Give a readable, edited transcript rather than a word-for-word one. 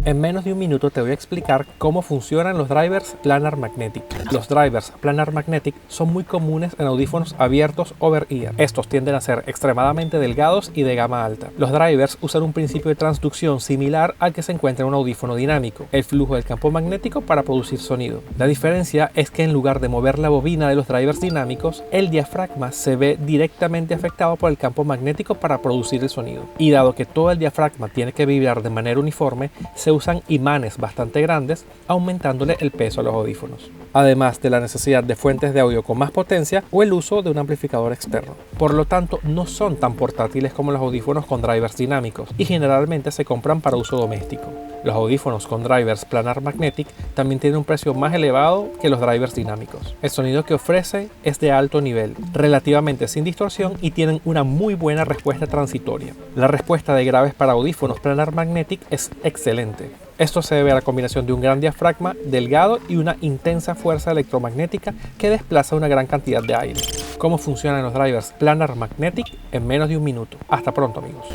En menos de un minuto te voy a explicar cómo funcionan los drivers Planar Magnetic. Los drivers Planar Magnetic son muy comunes en audífonos abiertos over-ear. Estos tienden a ser extremadamente delgados y de gama alta. Los drivers usan un principio de transducción similar al que se encuentra en un audífono dinámico, el flujo del campo magnético para producir sonido. La diferencia es que en lugar de mover la bobina de los drivers dinámicos, el diafragma se ve directamente afectado por el campo magnético para producir el sonido. Y dado que todo el diafragma tiene que vibrar de manera uniforme, se usan imanes bastante grandes, aumentándole el peso a los audífonos, además de la necesidad de fuentes de audio con más potencia o el uso de un amplificador externo. Por lo tanto, no son tan portátiles como los audífonos con drivers dinámicos y generalmente se compran para uso doméstico. Los audífonos con drivers Planar Magnetic también tienen un precio más elevado que los drivers dinámicos. El sonido que ofrece es de alto nivel, relativamente sin distorsión y tienen una muy buena respuesta transitoria. La respuesta de graves para audífonos Planar Magnetic es excelente. Esto se debe a la combinación de un gran diafragma delgado y una intensa fuerza electromagnética que desplaza una gran cantidad de aire. ¿Cómo funcionan los drivers Planar Magnetic en menos de un minuto? Hasta pronto, amigos.